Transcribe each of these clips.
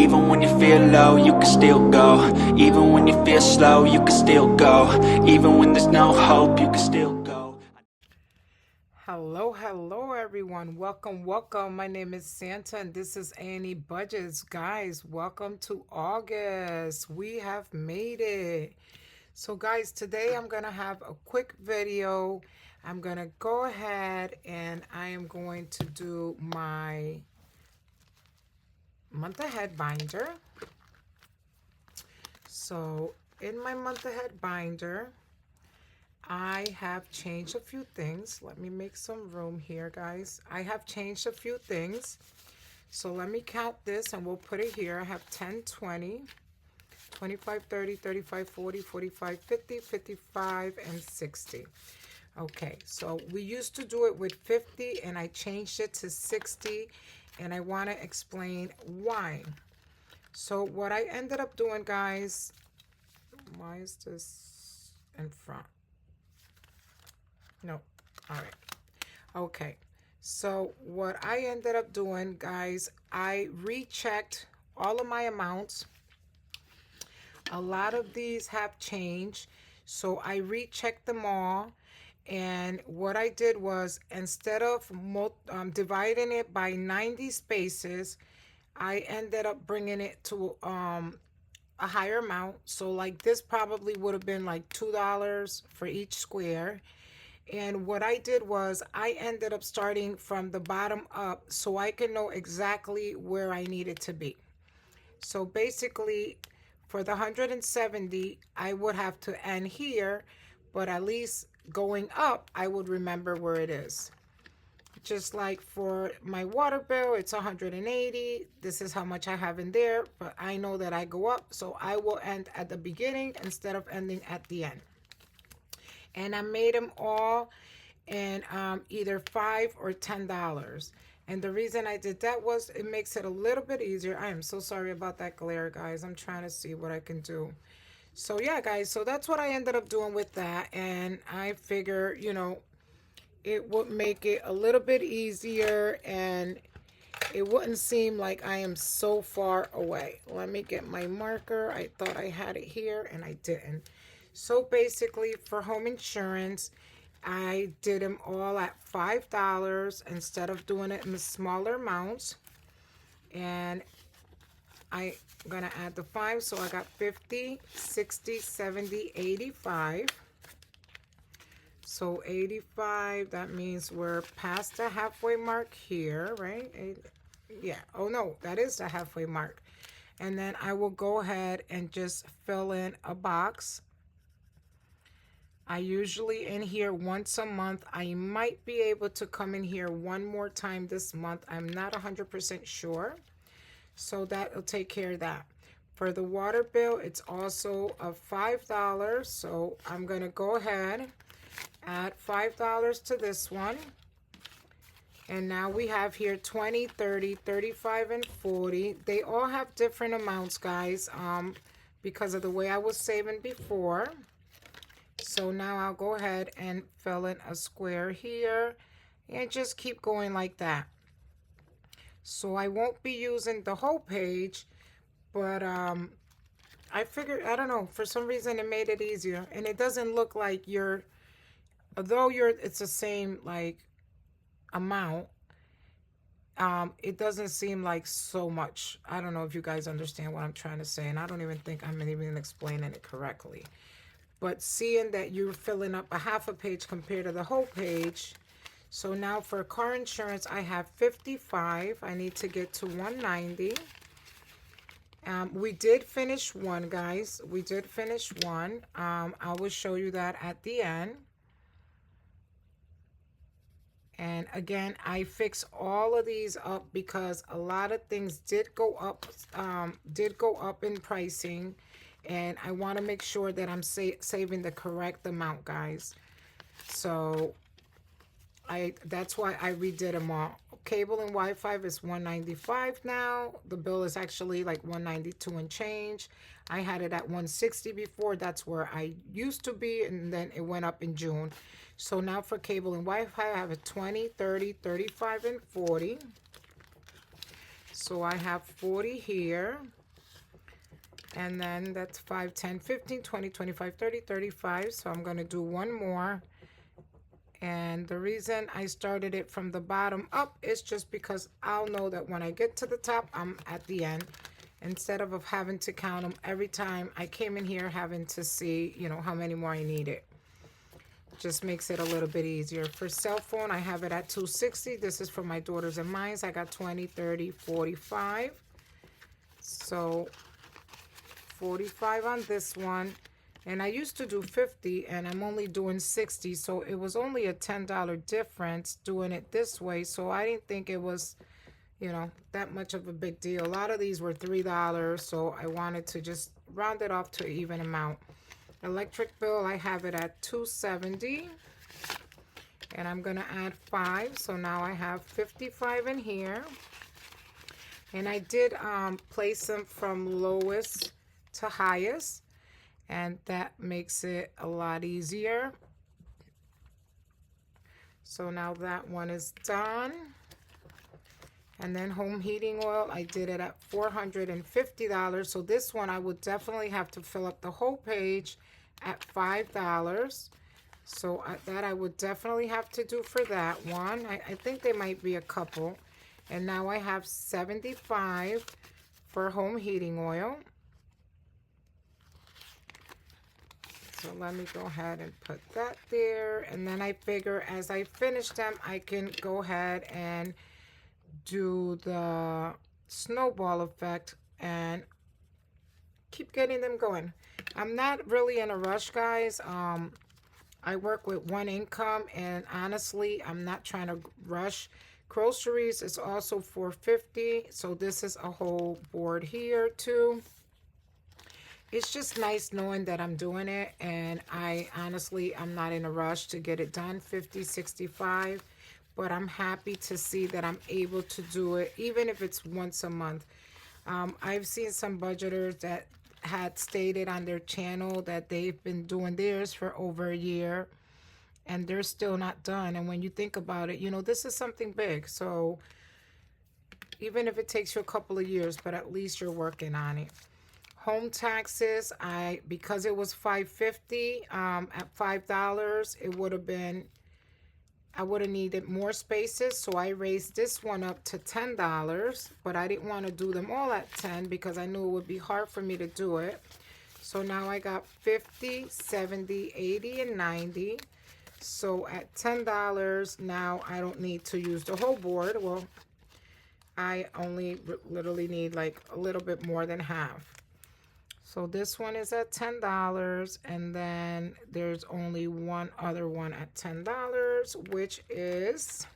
Even when you feel low, you can still go. Even when you feel slow, you can still go. Even when there's no hope, you can still go. Hello everyone. Welcome. My name is Santa and this is Annie Budgets. Guys, welcome to August. We have made it. So guys, today I'm going to have a quick video. I'm going to go ahead and I am going to do my month ahead binder. So in my month ahead binder, I have changed a few things. Let me make some room here, guys. I have changed a few things. So let me count this and we'll put it here. I have 10, 20, 25, 30, 35, 40, 45, 50, 55, and 60. Okay, so we used to do it with 50 and I changed it to 60 and I want to explain why. So what I ended up doing, guys, why is this in front? No, all right. Okay, so what I ended up doing, guys, I rechecked all of my amounts. A lot of these have changed, so I rechecked them all. And what I did was, instead of dividing it by 90 spaces, I ended up bringing it to a higher amount. So like this probably would have been like $2 for each square. And what I did was I ended up starting from the bottom up so I can know exactly where I needed to be. So basically for the 170, I would have to end here, but at least going up, I would remember where it is. Just like for my water bill, it's 180. This is how much I have in there, but I know that I go up, so I will end at the beginning instead of ending at the end. And I made them all in either $5 or $10. And the reason I did that was it makes it a little bit easier. I am so sorry about that glare, guys. I'm trying to see what I can do. So yeah, guys, so that's what I ended up doing with that. And I figure, you know, it would make it a little bit easier and it wouldn't seem like I am so far away. Let me get my marker. I thought I had it here and I didn't. So basically for home insurance, I did them all at $5 instead of doing it in smaller amounts. And I'm gonna add the 5, so I got 50, 60, 70, 85. So 85, that means we're past the halfway mark here, right? Yeah, oh no, that is the halfway mark. And then I will go ahead and just fill in a box. I usually in here once a month. I might be able to come in here one more time this month. I'm not 100% sure. So that'll take care of that. For the water bill, it's also a $5. So I'm going to go ahead, add $5 to this one. And now we have here 20, 30, 35, and 40. They all have different amounts, guys, because of the way I was saving before. So now I'll go ahead and fill in a square here and just keep going like that. So I won't be using the whole page, but I figured, I don't know, for some reason it made it easier. And it doesn't look like although it's the same like amount, it doesn't seem like so much. I don't know if you guys understand what I'm trying to say, and I don't even think I'm even explaining it correctly. But seeing that you're filling up a half a page compared to the whole page. So now for car insurance, I have 55. I need to get to 190. We did finish one, guys. We did finish one. I will show you that at the end. And again, I fix all of these up because a lot of things did go up in pricing. And I want to make sure that I'm saving the correct amount, guys. So that's why I redid them all. Cable and Wi-Fi is $195 now. The bill is actually like $192 and change. I had it at $160 before. That's where I used to be, and then it went up in June. So now for cable and Wi-Fi, I have a 20, 30, 35, and 40. So I have 40 here. And then that's 5, 10, 15, 20, 25, 30, 35. So I'm going to do one more. And the reason I started it from the bottom up is just because I'll know that when I get to the top, I'm at the end. Instead of having to count them every time I came in here, having to see, you know, how many more I needed. Just makes it a little bit easier. For cell phone, I have it at 260. This is for my daughters and mine. I got 20, 30, 45. So 45 on this one. And I used to do 50 and I'm only doing 60. So it was only a $10 difference doing it this way. So I didn't think it was, you know, that much of a big deal. A lot of these were $3. So I wanted to just round it off to an even amount. Electric bill, I have it at 270. And I'm going to add 5. So now I have 55 in here. And I did place them from lowest to highest. And that makes it a lot easier. So now that one is done. And then home heating oil, I did it at $450. So this one I would definitely have to fill up the whole page at $5. So that I would definitely have to do for that one. I think there might be a couple. And now I have 75 for home heating oil. So let me go ahead and put that there. And then I figure as I finish them, I can go ahead and do the snowball effect and keep getting them going. I'm not really in a rush, guys. I work with one income, and honestly, I'm not trying to rush. Groceries is also $4.50. So this is a whole board here too. It's just nice knowing that I'm doing it, and I'm not in a rush to get it done. 50, 65, but I'm happy to see that I'm able to do it, even if it's once a month. I've seen some budgeters that had stated on their channel that they've been doing theirs for over a year, and they're still not done. And when you think about it, you know, this is something big. So even if it takes you a couple of years, but at least you're working on it. Home taxes, because it was $5.50 at $5, it would have been, I would have needed more spaces, so I raised this one up to $10, but I didn't want to do them all at 10 because I knew it would be hard for me to do it. So now I got 50, 70, 80, and 90. So at $10, now I don't need to use the whole board. Well, I only literally need like a little bit more than half. So this one is at $10, and then there's only one other one at $10, which is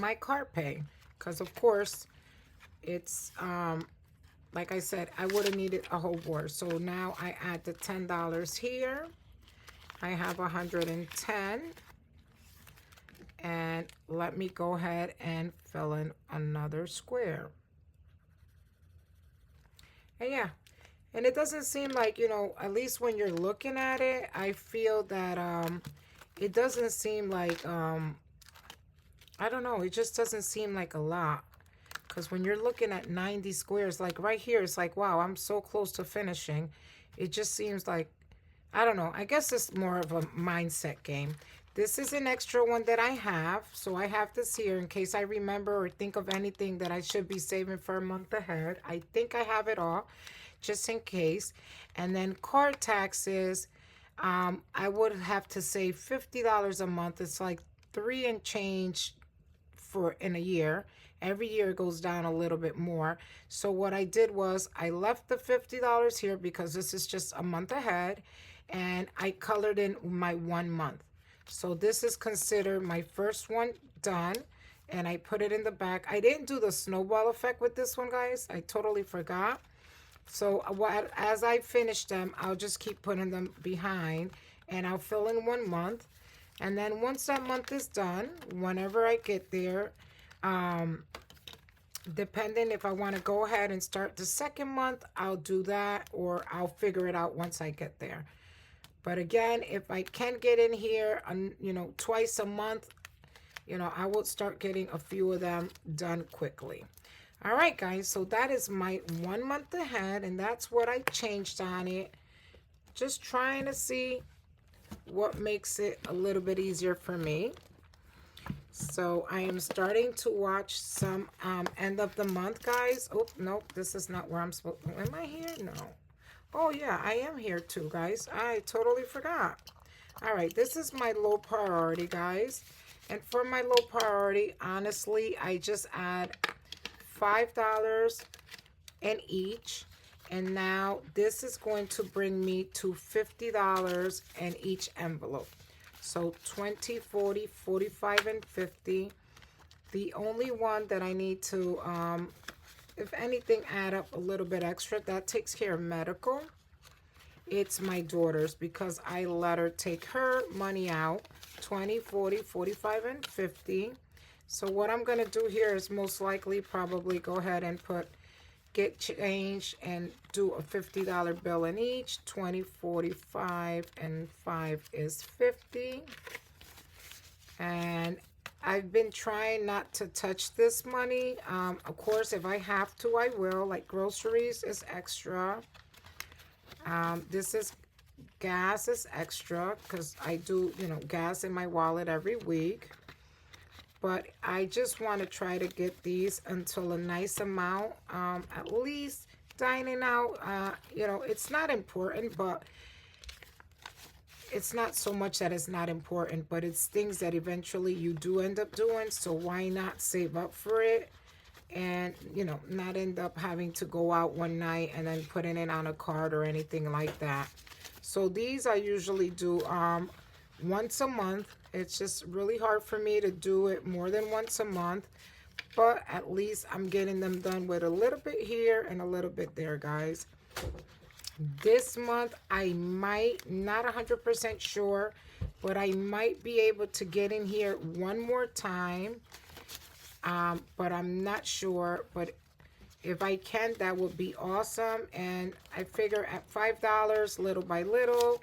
my cart pay. Because of course, it's, like I said, I would have needed a whole board. So now I add the $10 here. I have 110. And let me go ahead and fill in another square. And yeah. And it doesn't seem like, you know, at least when you're looking at it, I feel that it doesn't seem like, I don't know, it just doesn't seem like a lot. Because when you're looking at 90 squares, like right here, it's like, wow, I'm so close to finishing. It just seems like, I don't know, I guess it's more of a mindset game. This is an extra one that I have. So I have this here in case I remember or think of anything that I should be saving for a month ahead. I think I have it all, just in case. And then card taxes, I would have to save $50 a month. It's like $3 and change in a year. Every year it goes down a little bit more. So what I did was I left the $50 here because this is just a month ahead, and I colored in my 1 month. So this is considered my first one done, and I put it in the back. I didn't do the snowball effect with this one, guys. I totally forgot. So as I finish them, I'll just keep putting them behind, and I'll fill in 1 month. And then once that month is done, whenever I get there, depending if I want to go ahead and start the second month, I'll do that, or I'll figure it out once I get there. But again, if I can get in here, you know, twice a month, you know, I will start getting a few of them done quickly. All right, guys, so that is my 1 month ahead, and that's what I changed on it. Just trying to see what makes it a little bit easier for me. So I am starting to watch some end of the month, guys. Oh, nope, this is not where I'm supposed to. Am I here? No. Oh, yeah, I am here too, guys. I totally forgot. All right, this is my low priority, guys. And for my low priority, honestly, I just add $5 in each. And now this is going to bring me to $50 in each envelope. So 20, 40, 45, and 50. The only one that I need to, if anything, add up a little bit extra, that takes care of medical. It's my daughter's because I let her take her money out. 20, 40, 45, and 50. So what I'm going to do here is most likely probably go ahead and get change and do a $50 bill in each. 20, 45, and 5 is 50. And I've been trying not to touch this money. Of course, if I have to, I will. Like groceries is extra. This is gas is extra because I do, gas in my wallet every week. But I just want to try to get these until a nice amount. At least dining out, it's not important, but it's not so much that it's not important, but it's things that eventually you do end up doing. So why not save up for it and, not end up having to go out one night and then putting it on a card or anything like that. So these I usually do once a month. It's just really hard for me to do it more than once a month, but at least I'm getting them done with a little bit here and a little bit there, guys. This month I might, not 100% sure, but I might be able to get in here one more time, but I'm not sure. But if I can, that would be awesome. And I figure at $5, little by little,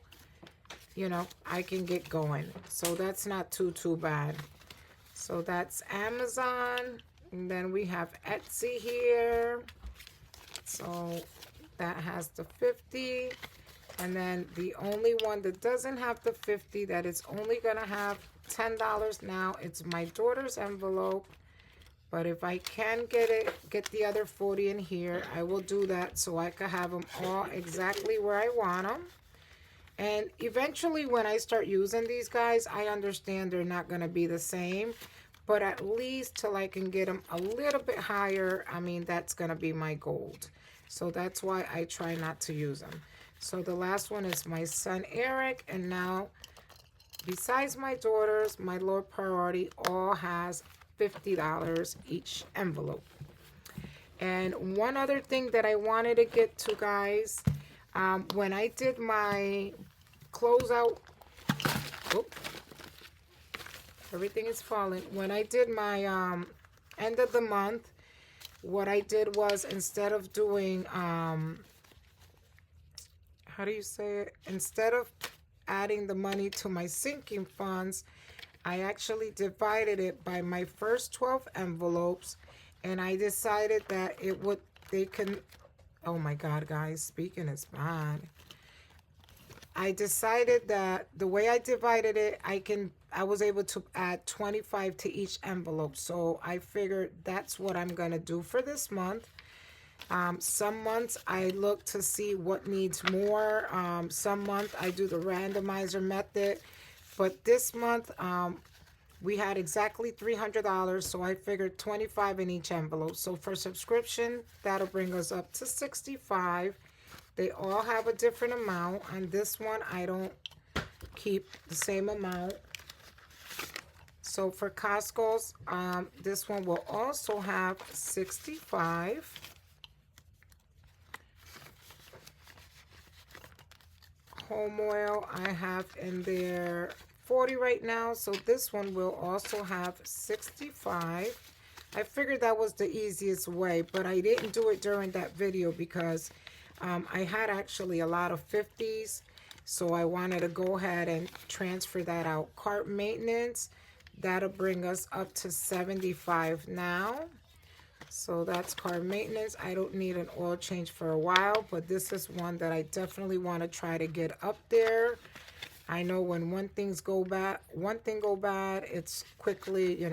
I can get going. So that's not too bad. So that's Amazon. And then we have Etsy here. So that has the 50. And then the only one that doesn't have the 50, that is only going to have $10 now, it's my daughter's envelope. But if I can get the other 40 in here, I will do that so I can have them all exactly where I want them. And eventually when I start using these, guys, I understand they're not going to be the same. But at least till I can get them a little bit higher, I mean, that's going to be my goal. So that's why I try not to use them. So the last one is my son, Eric. And now, besides my daughter's, my low priority all has $50 each envelope. And one other thing that I wanted to get to, guys, when I did my closeout, everything is falling. When I did my end of the month, what I did was, instead of doing, how do you say it? Instead of adding the money to my sinking funds, I actually divided it by my first 12 envelopes, and I decided that oh my God, guys, speaking is bad. I decided that the way I divided it, I was able to add 25 to each envelope. So I figured that's what I'm going to do for this month. Some months I look to see what needs more. Some month I do the randomizer method. But this month, we had exactly $300, so I figured 25 in each envelope. So for subscription, that'll bring us up to 65. They all have a different amount. On this one, I don't keep the same amount. So for Costco's, this one will also have 65. Home oil, I have in there 40 right now, so this one will also have 65. I figured that was the easiest way, but I didn't do it during that video because I had actually a lot of 50s, so I wanted to go ahead and transfer that out. Cart maintenance, that'll bring us up to 75 now. So that's car maintenance. I don't need an oil change for a while, but this is one that I definitely want to try to get up there. I know when one thing go bad, it's quickly,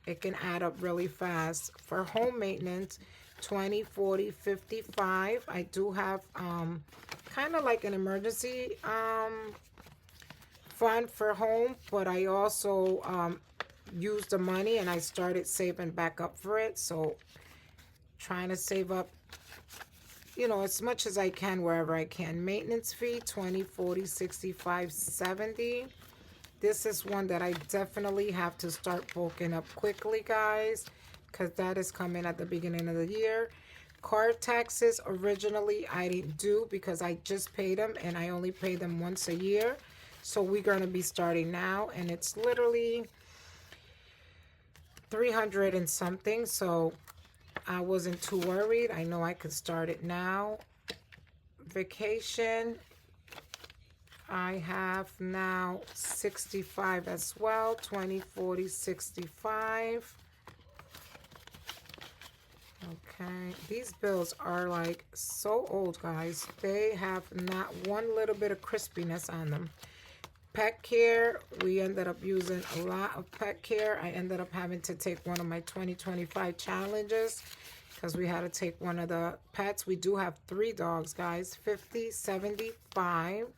it can add up really fast. For home maintenance, 20, 40, 55. I do have kind of like an emergency fund for home, but I also used the money and I started saving back up for it. So trying to save up, as much as I can wherever I can. Maintenance fee, 20, 40, 65, 70. This is one that I definitely have to start bulking up quickly, guys, because that is coming at the beginning of the year. Car taxes, originally I didn't do because I just paid them and I only pay them once a year. So we're going to be starting now, and it's literally 300 and something. So I wasn't too worried. I know I could start it now. Vacation, I have now 65 as well. 20, 40, 65. Okay, these bills are like so old, guys. They have not one little bit of crispiness on them. Pet care, we ended up using a lot of pet care. I ended up having to take one of my 2025 challenges because we had to take one of the pets. We do have 3 dogs, guys. 50, 75.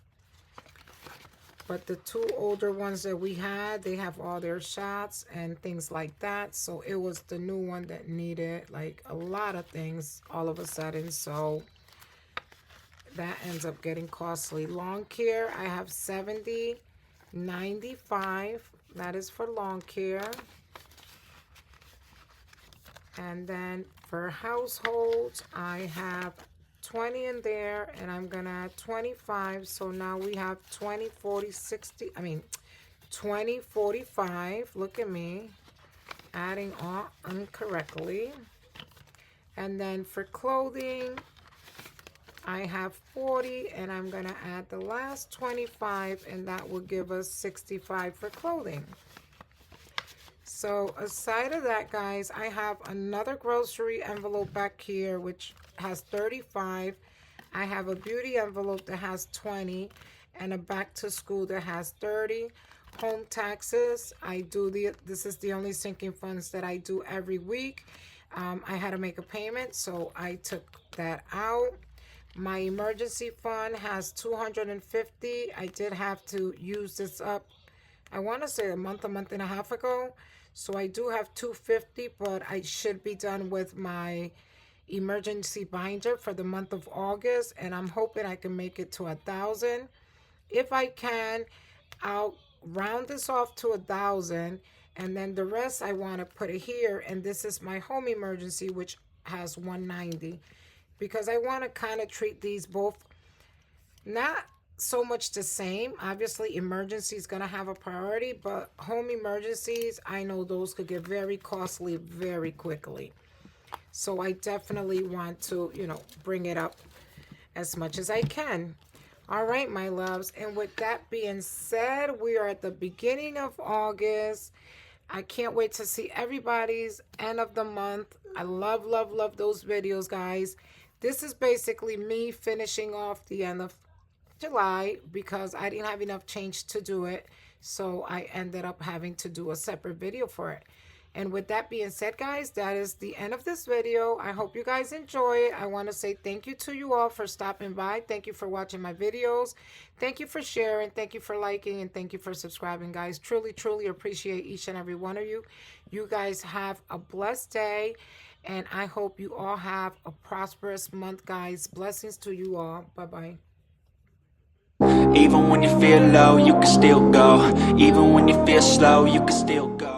But the 2 older ones that we had, they have all their shots and things like that. So it was the new one that needed like a lot of things all of a sudden. So that ends up getting costly. Lawn care, I have 70, 95. That is for lawn care. And then for households, I have 20 in there, and I'm gonna add 25. So now we have 20, 40, 60. 20, 45. Look at me adding all incorrectly. And then for clothing, I have 40, and I'm gonna add the last 25, and that will give us 65 for clothing. So aside of that, guys, I have another grocery envelope back here which has 35. I have a beauty envelope that has 20, and a back to school that has 30. Home taxes, this is the only sinking funds that I do every week. I had to make a payment, so I took that out. My emergency fund has 250. I did have to use this up, I want to say a month and a half ago. So I do have 250, but I should be done with my emergency binder for the month of August, and I'm hoping I can make it to 1,000. If I can, I'll round this off to 1,000, and then the rest I want to put it here. And this is my home emergency, which has 190, because I want to kind of treat these both not so much the same. Obviously emergency is going to have a priority, but home emergencies, I know those could get very costly very quickly. So I definitely want to, bring it up as much as I can. All right, my loves. And with that being said, we are at the beginning of August. I can't wait to see everybody's end of the month. I love, love, love those videos, guys. This is basically me finishing off the end of July because I didn't have enough change to do it. So I ended up having to do a separate video for it. And with that being said, guys, that is the end of this video. I hope you guys enjoy it. I want to say thank you to you all for stopping by. Thank you for watching my videos. Thank you for sharing. Thank you for liking. And thank you for subscribing, guys. Truly, truly appreciate each and every one of you. You guys have a blessed day. And I hope you all have a prosperous month, guys. Blessings to you all. Bye-bye. Even when you feel low, you can still go. Even when you feel slow, you can still go.